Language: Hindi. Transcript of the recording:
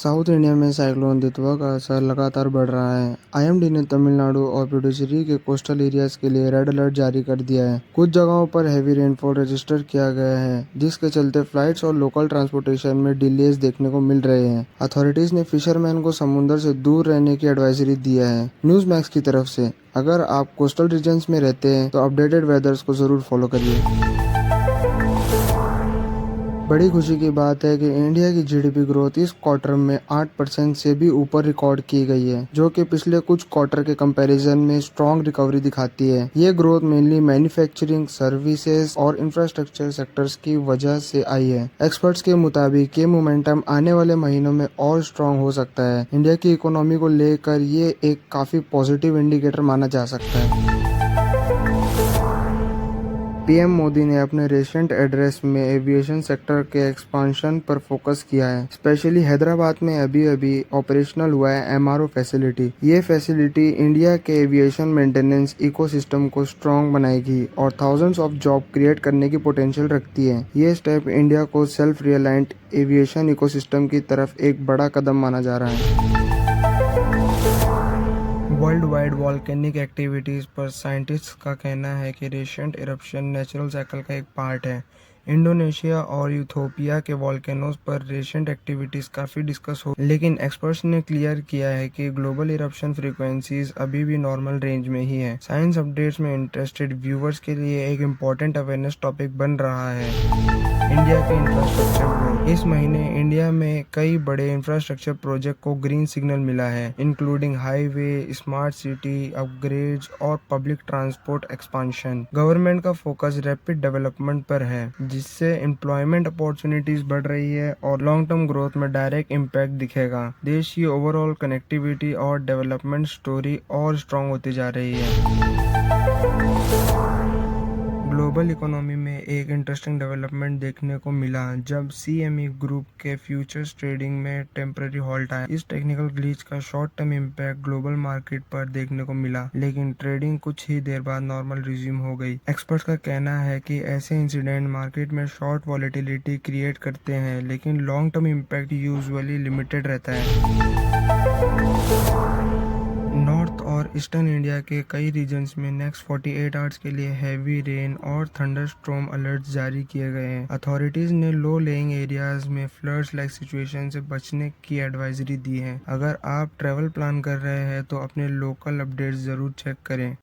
साउथ इंडिया में साइक्लोन दितवा का असर लगातार बढ़ रहा है। आईएमडी ने तमिलनाडु और पुडुचेरी के कोस्टल एरियाज के लिए रेड अलर्ट जारी कर दिया है। कुछ जगहों पर हैवी रेनफॉल रजिस्टर किया गया है, जिसके चलते फ्लाइट्स और लोकल ट्रांसपोर्टेशन में डिलेज देखने को मिल रहे हैं। अथॉरिटीज ने फिशरमैन को समुद्र से दूर रहने की एडवाइजरी दिया है। न्यूज मैक्स की तरफ से अगर आप कोस्टल रीजन्स में रहते हैं तो अपडेटेड वेदर्स को जरूर फॉलो करिए। बड़ी खुशी की बात है कि इंडिया की जीडीपी ग्रोथ इस क्वार्टर में 8% से भी ऊपर रिकॉर्ड की गई है, जो कि पिछले कुछ क्वार्टर के कंपैरिजन में स्ट्रॉन्ग रिकवरी दिखाती है। ये ग्रोथ मेनली मैन्युफैक्चरिंग, सर्विसेज और इंफ्रास्ट्रक्चर सेक्टर्स की वजह से आई है। एक्सपर्ट्स के मुताबिक ये मोमेंटम आने वाले महीनों में और स्ट्रॉन्ग हो सकता है। इंडिया की इकोनॉमी को लेकर ये एक काफी पॉजिटिव इंडिकेटर माना जा सकता है। पीएम मोदी ने अपने रिसेंट एड्रेस में एविएशन सेक्टर के एक्सपांशन पर फोकस किया है। स्पेशली हैदराबाद में अभी ऑपरेशनल हुआ है एमआरओ फैसिलिटी। ये फैसिलिटी इंडिया के एविएशन मेंटेनेंस इकोसिस्टम को स्ट्रॉन्ग बनाएगी और थाउजेंड्स ऑफ जॉब क्रिएट करने की पोटेंशियल रखती है। ये स्टेप इंडिया को सेल्फ रिलायंट एविएशन इकोसिस्टम की तरफ एक बड़ा कदम माना जा रहा है। वर्ल्ड वाइड वॉल्केनिक एक्टिविटीज़ पर साइंटिस्ट्स का कहना है कि रिसेंट इरप्शन नेचुरल साइकिल का एक पार्ट है। इंडोनेशिया और यूथोपिया के वॉल्केनोज पर रिसेंट एक्टिविटीज़ काफ़ी डिस्कस हो, लेकिन एक्सपर्ट्स ने क्लियर किया है कि ग्लोबल इरप्शन फ्रीक्वेंसीज अभी भी नॉर्मल रेंज में ही है। साइंस अपडेट्स में इंटरेस्टेड व्यूवर्स के लिए एक इम्पॉर्टेंट अवेयरनेस टॉपिक बन रहा है इंडिया के इंफ्रास्ट्रक्चर ग्रोथ। इस महीने इंडिया में कई बड़े इंफ्रास्ट्रक्चर प्रोजेक्ट को ग्रीन सिग्नल मिला है, including highway, smart city upgrades और पब्लिक ट्रांसपोर्ट एक्सपांशन। गवर्नमेंट का फोकस रैपिड डेवलपमेंट पर है, जिससे एम्प्लॉयमेंट अपॉर्चुनिटीज बढ़ रही है और लॉन्ग टर्म ग्रोथ में डायरेक्ट इम्पैक्ट दिखेगा। देश की ओवरऑल कनेक्टिविटी और डेवलपमेंट स्टोरी और स्ट्रॉन्ग होती जा रही है। ग्लोबल इकोनॉमी में एक इंटरेस्टिंग डेवलपमेंट देखने को मिला जब सीएमई ग्रुप के फ्यूचर्स ट्रेडिंग में टेम्पररी हॉल्ट आया। इस टेक्निकल ग्लिच का short term impact global market पर देखने को मिला, लेकिन ट्रेडिंग कुछ ही देर बाद नॉर्मल रिज्यूम हो गई। एक्सपर्ट्स का कहना है कि ऐसे इंसिडेंट मार्केट में शॉर्ट वॉलेटिलिटी क्रिएट करते हैं, लेकिन long term impact usually limited रहता है। नॉर्थ और ईस्टर्न इंडिया के कई रीजन्स में नेक्स्ट 48 आवर्स के लिए हैवी रेन और थंडरस्टॉर्म अलर्ट्स जारी किए गए हैं। अथॉरिटीज ने लो लेइंग एरियाज में फ्लड्स लाइक सिचुएशन से बचने की एडवाइजरी दी है। अगर आप ट्रैवल प्लान कर रहे हैं तो अपने लोकल अपडेट्स जरूर चेक करें।